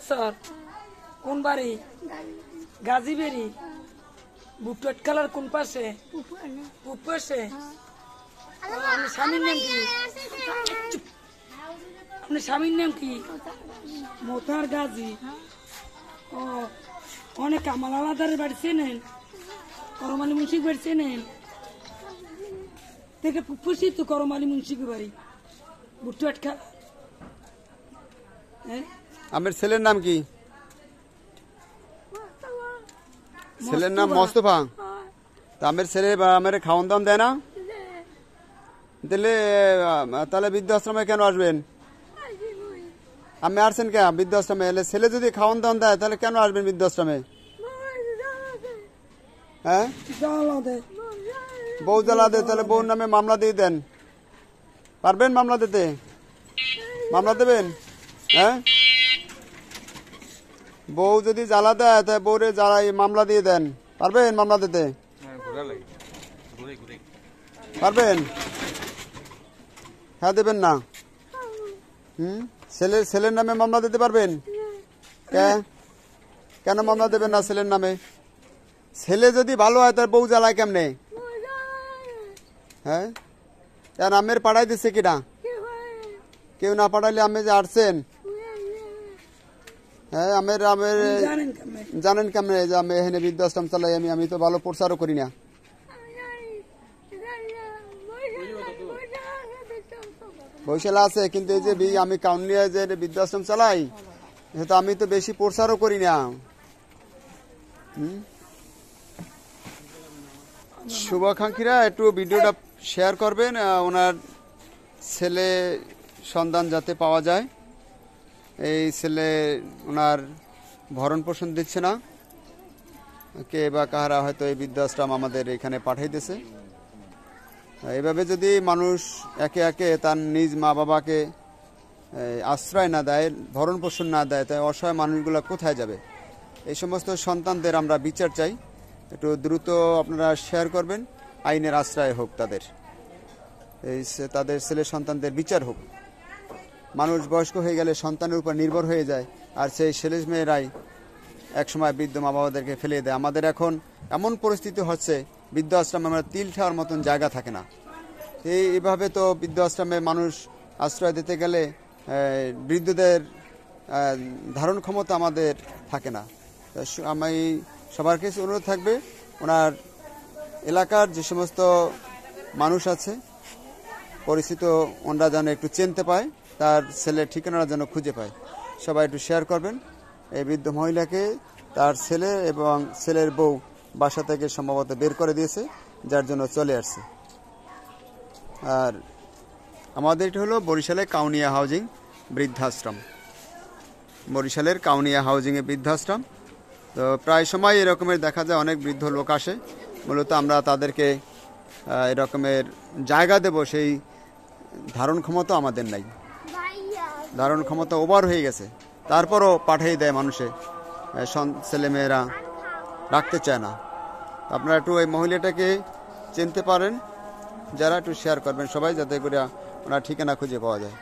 Sir কোন বাড়ি? গাজীবেরি। বুকট colour কোন পাশে? পাশে। আপনার স্বামীর নাম কি? আপনার স্বামীর নাম কি? মোতার গাজী। ও অনেক কামাল আলাদারের বাড়ি চেনেন? করমালি মুন্সিক বাড়ি চেনেন? থেকে পুপুসি তো করমালি মুন্সিক বাড়ি বুকট কালার। আমার ছেলের নাম কি? ছেলের নাম মোস্তফা। তা আমার ছেলে আমার খাওয়ান দাম দেয় না? তাহলে বৃদ্ধাশ্রমে কেন আসবেন? আমি আসছেন কে বৃদ্ধাশ্রমে? এলে ছেলে যদি খাওয়ান দাম দেয় তাহলে কেন আসবেন বৃদ্ধাশ্রমে? হ্যাঁ, বউ জ্বালা দেয়, তাহলে বউর নামে মামলা দিয়ে দেন। পারবেন মামলা দিতে? মামলা দেবেন? হ্যাঁ, বউ যদি জ্বালা দেয় তাহলে বউরে জ্বালা মামলা দিয়ে দেন। পারবেন মামলা দিতে? পারবেন? হ্যাঁ, দেবেন না? ছেলের নামে মামলা দিতে পারবেন? কেন মামলা দেবেন না ছেলের নামে? ছেলে যদি ভালো হয় তার বউ জ্বালায় কেমনে? হ্যাঁ, আমের পাঠাই দিচ্ছে কিনা? কেউ না পাঠাইলে আমি যে আসছেন। হ্যাঁ, আমের জানেন কেমনে যে আমি এখানে বৃদ্ধাশ্রম চালাই? আমি তো ভালো প্রচারও করি না। বৈশালা আছে, কিন্তু এই যে আমি কাউন্ডিয়া যে বৃদ্ধাশ্রম চালাই তো আমি তো বেশি প্রচারও করি না। শুভাকাঙ্ক্ষীরা একটু ভিডিওটা শেয়ার করবেন, ওনার ছেলে সন্তান যাতে পাওয়া যায়। এই ছেলে ওনার ভরণ পোষণ দিচ্ছে না, কে বা কাহারা হয়তো এই বৃদ্ধাশ্রম আমাদের এখানে পাঠিয়ে দিয়েছে। এভাবে যদি মানুষ একে একে তার নিজ মা বাবাকে আশ্রয় না দেয়, ভরণ পোষণ না দেয়, তাই অসহায় মানুষগুলো কোথায় যাবে? এই সমস্ত সন্তানদের আমরা বিচার চাই। একটু দ্রুত আপনারা শেয়ার করবেন, আইনের আশ্রয় হোক তাদের ছেলে সন্তানদের বিচার হোক। মানুষ বয়স্ক হয়ে গেলে সন্তানের উপর নির্ভর হয়ে যায়, আর সেই ছেলে মেয়েরাই একসময় বৃদ্ধ মা বাবাদেরকে ফেলে দেয়। আমাদের এখন এমন পরিস্থিতি হচ্ছে বৃদ্ধাশ্রমে আমরা তিল ঠাওয়ার মতন জায়গা থাকে না। এইভাবে তো বৃদ্ধাশ্রমে মানুষ আশ্রয় দিতে গেলে বৃদ্ধদের ধারণ ক্ষমতা আমাদের থাকে না। আমি সবার কাছে অনুরোধ থাকবে, ওনার এলাকার যে সমস্ত মানুষ আছে পরিচিত, ওনারা যেন একটু চিনতে পায়, তার ছেলের ঠিকানাটা যেন খুঁজে পায়। সবাই একটু শেয়ার করবেন। এই বৃদ্ধ মহিলাকে তার ছেলে এবং ছেলের বউ বাসা থেকে সম্ভবত বের করে দিয়েছে, যার জন্য চলে আসছে। আর আমাদের এটি হলো বরিশালের কাউনিয়া হাউজিং বৃদ্ধাশ্রম। বরিশালের কাউনিয়া হাউজিংয়ে বৃদ্ধাশ্রম। তো প্রায় সময় এরকমের দেখা যায়, অনেক বৃদ্ধ লোক আসে। মূলত আমরা তাদেরকে এরকমের জায়গা দেব সেই ধারণ ক্ষমতা আমাদের নাই। ধারণ ক্ষমতা ওভার হয়ে গেছে, তারপরও পাঠিয়ে দেয় মানুষে, ছেলেমেয়েরা রাখতে চায় না। আপনারা একটু এই মহিলাটাকে চিনতে পারেন, যারা একটু শেয়ার করবেন সবাই, যাতে করে ওনার ঠিকানা খুঁজে পাওয়া যায়।